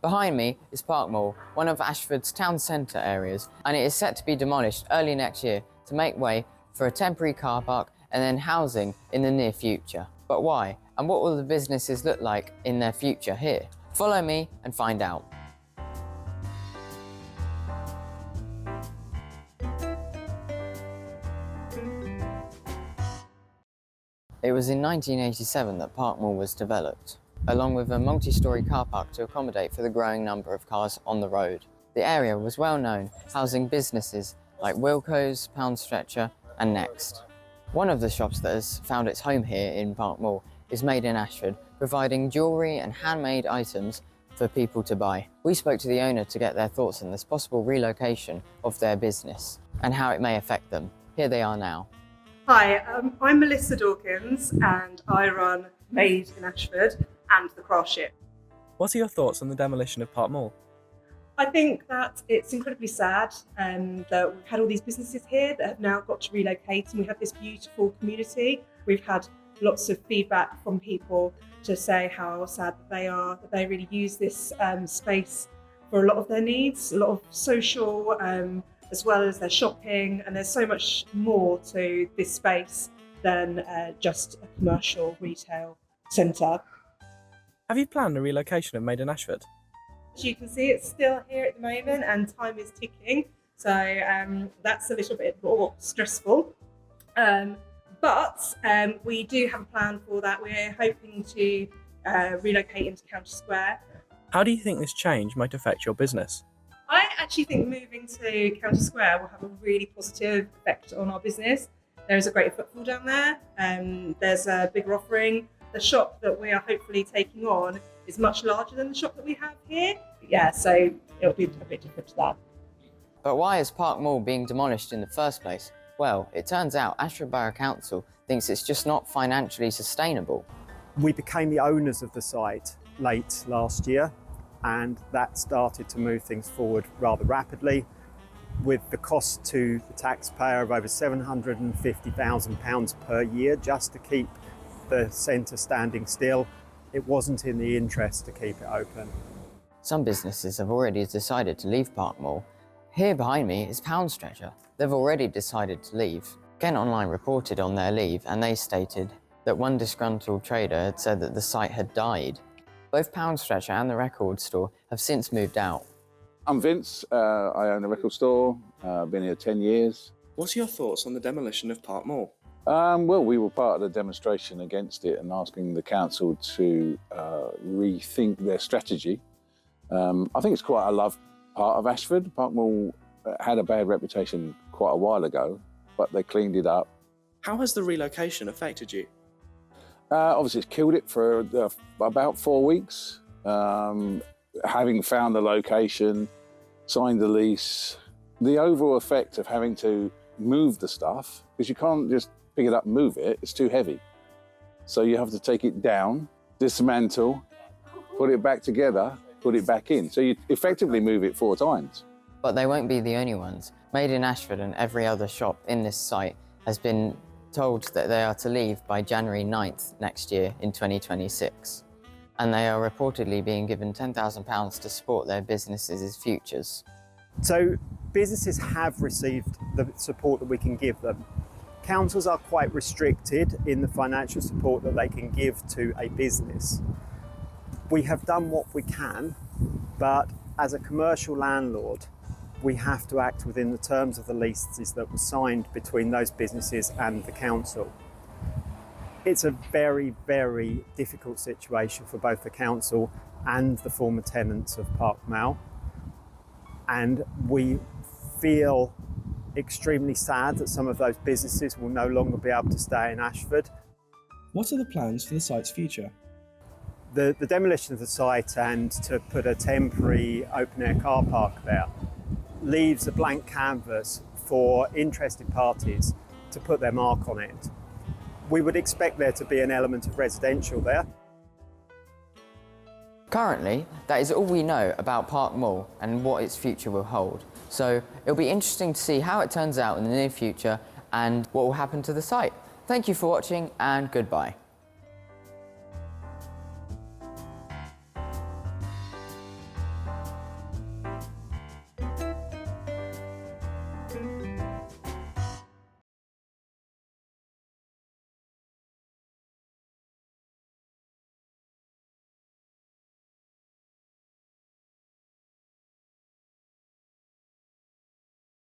Behind me is Park Mall, one of Ashford's town centre areas, and it is set to be demolished early next year to make way for a temporary car park and then housing in the near future. But why? And what will the businesses look like in their future here? Follow me and find out. It was in 1987 that Park Mall was developed, along with a multi-storey car park to accommodate for the growing number of cars on the road. The area was well known, housing businesses like Wilko's, Pound Stretcher and Next. One of the shops that has found its home here in Park Mall is Made in Ashford, providing jewellery and handmade items for people to buy. We spoke to the owner to get their thoughts on this possible relocation of their business and how it may affect them. Here they are now. Hi, I'm Melissa Dawkins and I run Made in Ashford and the Craft Ship. What are your thoughts on the demolition of Park Mall? I think that it's incredibly sad that we've had all these businesses here that have now got to relocate, and we have this beautiful community. We've had lots of feedback from people to say how sad that they are, that they really use this space for a lot of their needs, a lot of social, as well as their shopping, and there's so much more to this space than just a commercial retail centre. Have you planned a relocation of Made in Ashford? As you can see, it's still here at the moment and time is ticking, so that's a little bit more stressful. But we do have a plan for that. We're hoping to relocate into County Square. How do you think this change might affect your business? I actually think moving to County Square will have a really positive effect on our business. There is a great footfall down there. There's a bigger offering. The shop that we are hopefully taking on is much larger than the shop that we have here. Yeah, so it'll be a bit different to that. But why is Park Mall being demolished in the first place? Well, it turns out Ashford Borough Council thinks it's just not financially sustainable. We became the owners of the site late last year, and that started to move things forward rather rapidly, with the cost to the taxpayer of over £750,000 per year just to keep the centre standing still. It wasn't in the interest to keep it open. Some businesses have already decided to leave Park Mall. Here behind me is Pound Stretcher. They've already decided to leave. Kent Online reported on their leave, and they stated that one disgruntled trader had said that the site had died. Both Pound Stretcher and the record store have since moved out. I'm Vince, I own a record store, been here 10 years. What are your thoughts on the demolition of Park Mall? Well, we were part of the demonstration against it and asking the council to rethink their strategy. I think it's quite a loved part of Ashford. Park Mall had a bad reputation quite a while ago, but they cleaned it up. How has the relocation affected you? Obviously, it's killed it for about 4 weeks. Having found the location, signed the lease, the overall effect of having to move the stuff, because you can't just pick it up and move it, it's too heavy. So you have to take it down, dismantle, put it back together, put it back in. So you effectively move it 4 times. But they won't be the only ones. Made in Ashford and every other shop in this site has been told that they are to leave by January 9th next year in 2026. And they are reportedly being given £10,000 to support their businesses' futures. So businesses have received the support that we can give them. Councils are quite restricted in the financial support that they can give to a business. We have done what we can, but as a commercial landlord, we have to act within the terms of the leases that were signed between those businesses and the council. It's a very, very difficult situation for both the council and the former tenants of Park Mall. And we feel extremely sad that some of those businesses will no longer be able to stay in Ashford. What are the plans for the site's future? The demolition of the site and to put a temporary open-air car park there leaves a blank canvas for interested parties to put their mark on it. We would expect there to be an element of residential there. Currently, that is all we know about Park Mall and what its future will hold. So it'll be interesting to see how it turns out in the near future and what will happen to the site. Thank you for watching and goodbye.